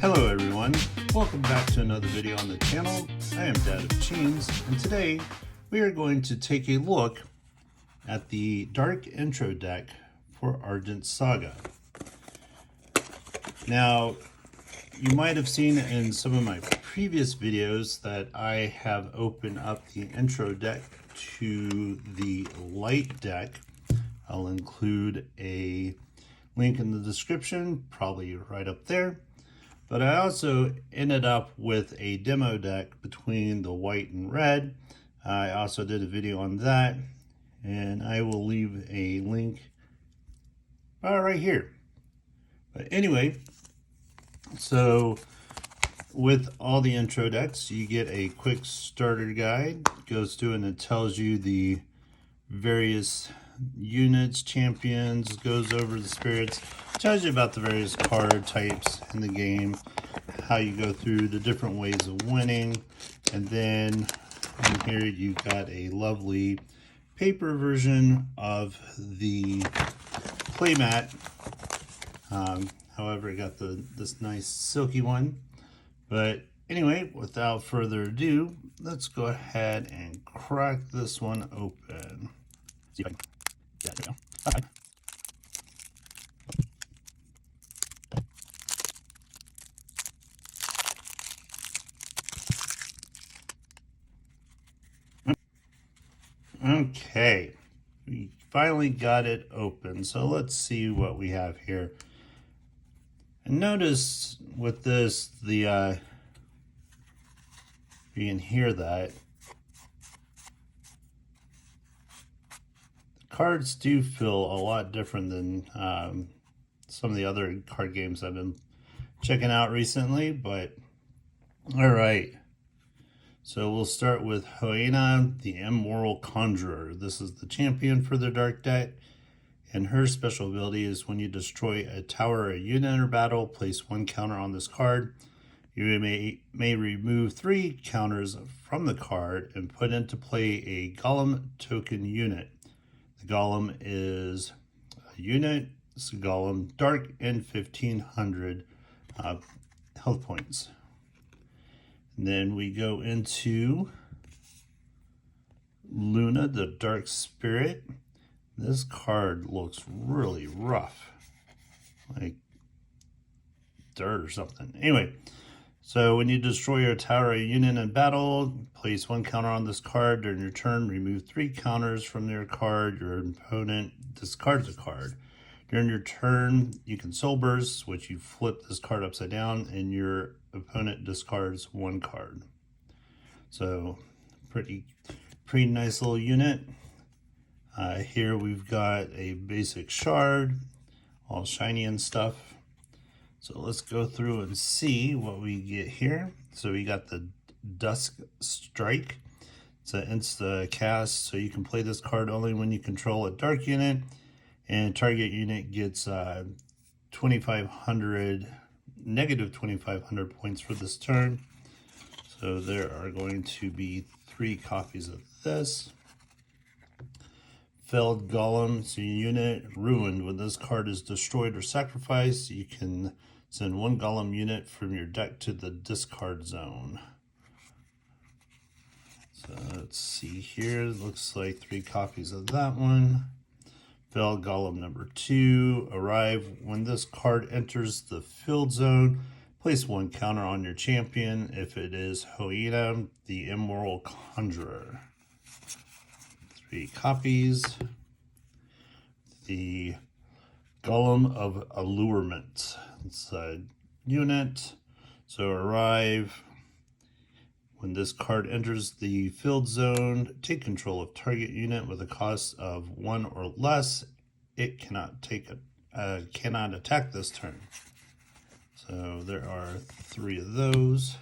Hello everyone, welcome back to another video on the channel. I am Dad of Chains, and today we are going to take a look at the Dark Intro deck for Argent Saga. Now, you might have seen in some of my previous videos that I have opened up the intro deck to the light deck. I'll include a link in the description, probably right up there. But I also ended up with a demo deck between the white and red. I also did a video on that, and I will leave a link right here. But anyway, so with all the intro decks, you get a quick starter guide. It goes through and it tells you the various units, champions, goes over the spirits, tells you about the various card types in the game, how you go through the different ways of winning, and then in here you've got a lovely paper version of the playmat. However, it got this nice silky one. But anyway, without further ado, let's go ahead and crack this one open. See if I can. Yeah, there we go. Okay, we finally got it open. So let's see what we have here. And notice with this, you can hear that. Cards do feel a lot different than some of the other card games I've been checking out recently, but all right. So we'll start with Hoena, the Immoral Conjurer. This is the champion for the Dark deck, and her special ability is when you destroy a tower or a unit in battle, place one counter on this card. You may remove 3 counters from the card and put into play a Golem token unit. The Golem is a unit. It's a Golem, dark, and 1500 health points. And then we go into Luna, the Dark Spirit. This card looks really rough, like dirt or something. Anyway, so when you destroy your tower or unit in battle, place 1 counter on this card. During your turn, remove 3 counters from your card. Your opponent discards a card. During your turn, you can Soul Burst, which you flip this card upside down, and your opponent discards 1 card. So, pretty nice little unit. Here we've got a basic shard, all shiny and stuff. So let's go through and see what we get here. So we got the Dusk Strike. It's an insta cast, so you can play this card only when you control a dark unit, and target unit gets negative 2,500 points for this turn. So there are going to be 3 copies of this. Felled Golem, so your unit ruined. When this card is destroyed or sacrificed, you can send 1 Golem unit from your deck to the discard zone. So let's see here. Looks like 3 copies of that one. Felled Golem number 2. Arrive. When this card enters the field zone, place 1 counter on your champion. If it is Hoena, the Immoral Conjurer. 3 copies. The Golem of Allurement. It's a unit. So arrive. When this card enters the field zone, take control of target unit with a cost of 1 or less. It cannot attack this turn. So there are 3 of those.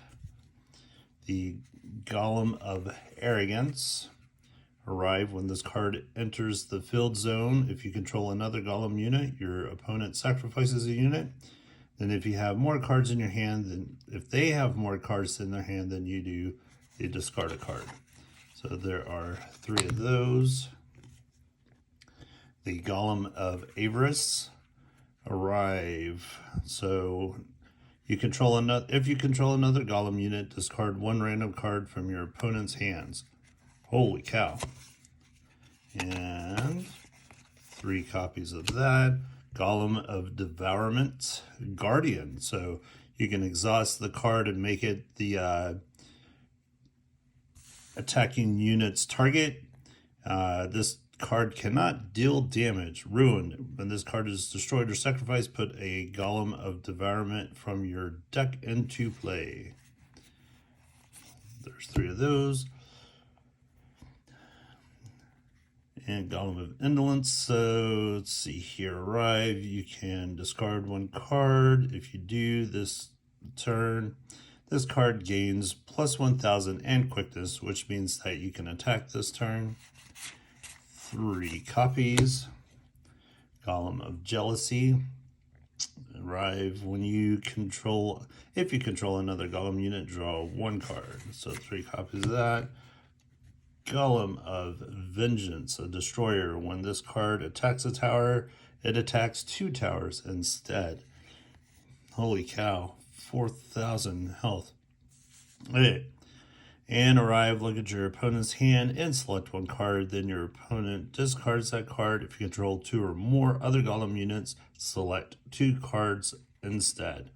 The Golem of Arrogance. Arrive. When this card enters the field zone, if you control another Golem unit, your opponent sacrifices a unit. Then if you have more cards in your hand, then if they have more cards in their hand than you do, they discard a card. So there are 3 of those. The Golem of Avarice. Arrive. So If you control another golem unit, discard one random card from your opponent's hands. Holy cow. And 3 copies of that. Golem of Devourment, Guardian. So you can exhaust the card and make it the attacking unit's target. This card cannot deal damage. Ruined. When this card is destroyed or sacrificed, put a Golem of Devourment from your deck into play. There's 3 of those. And Golem of Indolence. So let's see here. Arrive. You can discard 1 card. If you do this turn, this card gains plus 1,000 and quickness, which means that you can attack this turn. 3 copies. Golem of Jealousy. Arrive when you control, if you control another golem unit, draw 1 card. So 3 copies of that. Golem of Vengeance, a destroyer. When this card attacks a tower, it attacks 2 towers instead. Holy cow, 4,000 health. Okay. And arrive, look at your opponent's hand and select 1 card. Then your opponent discards that card. If you control 2 or more other golem units, select 2 cards instead.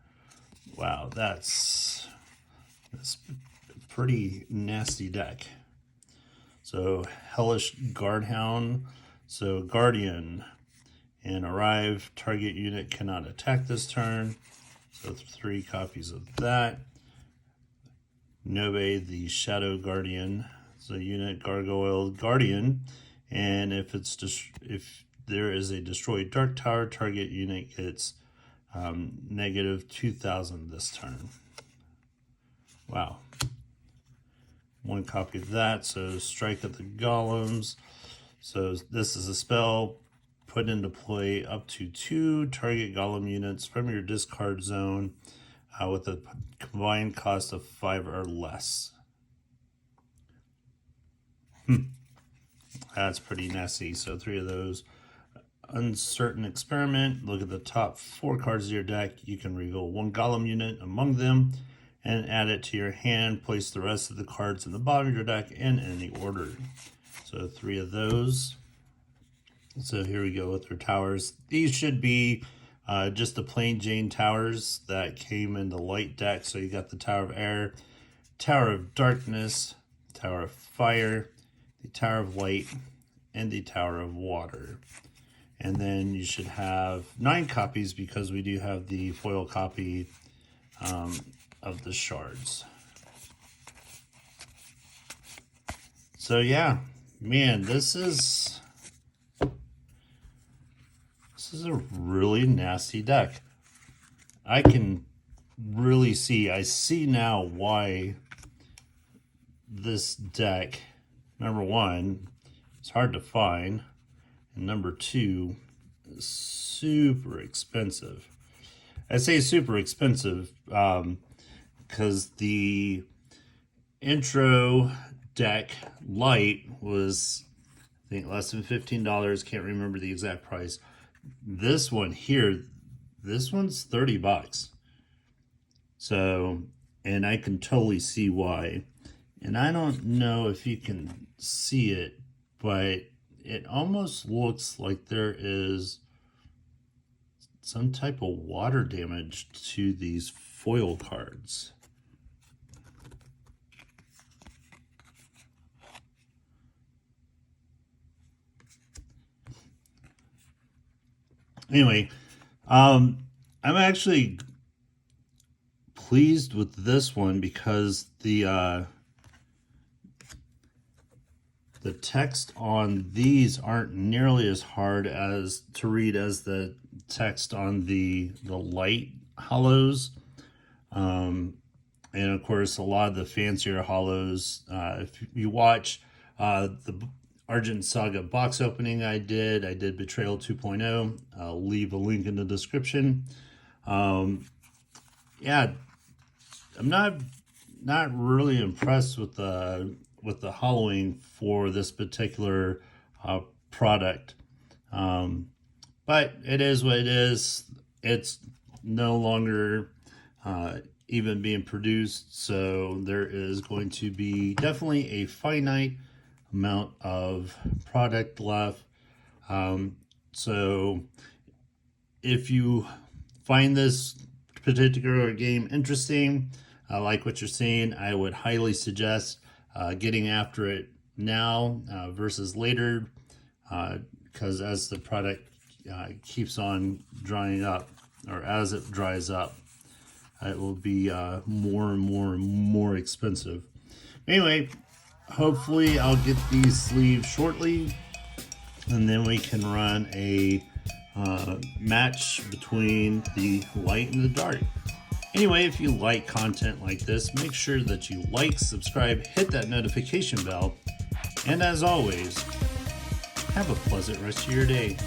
Wow, that's a pretty nasty deck. So Hellish Guardhound, so Guardian, and arrive, target unit cannot attack this turn. So 3 copies of that. Nobe, the Shadow Guardian, so unit Gargoyle Guardian, and if there is a destroyed Dark Tower, target unit gets negative 2,000 this turn. Wow. 1 copy of that. So strike at the golems. So this is a spell. Put into play up to 2 target golem units from your discard zone with a combined cost of 5 or less. That's pretty nasty. So 3 of those. Uncertain Experiment. Look at the top 4 cards of your deck. You can reveal 1 golem unit among them and add it to your hand. Place the rest of the cards in the bottom of your deck in any order. So 3 of those. So here we go with our towers. These should be just the plain Jane towers that came in the light deck. So you got the Tower of Air, Tower of Darkness, Tower of Fire, the Tower of Light, and the Tower of Water. And then you should have 9 copies because we do have the foil copy of the shards. So yeah, man, this is a really nasty deck. I can really I see now why this deck, number 1, it's hard to find, and number 2, is super expensive. I say super expensive because the intro deck light was, I think, less than $15. Can't remember the exact price. This one here, this one's $30. So, and I can totally see why. And I don't know if you can see it, but it almost looks like there is some type of water damage to these foil cards. Anyway, I'm actually pleased with this one because the text on these aren't nearly as hard as to read as the text on the light hollows. And of course, a lot of the fancier hollows, if you watch the Argent Saga box opening I did Betrayal 2.0. I'll leave a link in the description. Yeah, I'm not really impressed with the hollowing for this particular product. But it is what it is. It's no longer even being produced. So there is going to be definitely a finite amount of product left. So if you find this particular game interesting, I like what you're seeing, I would highly suggest getting after it now versus later, because as the product keeps on drying up, or as it dries up, it will be more and more and more expensive. Anyway, hopefully I'll get these sleeves shortly, and then we can run a match between the light and the dark. Anyway, if you like content like this, make sure that you like, subscribe, hit that notification bell, and as always, have a pleasant rest of your day.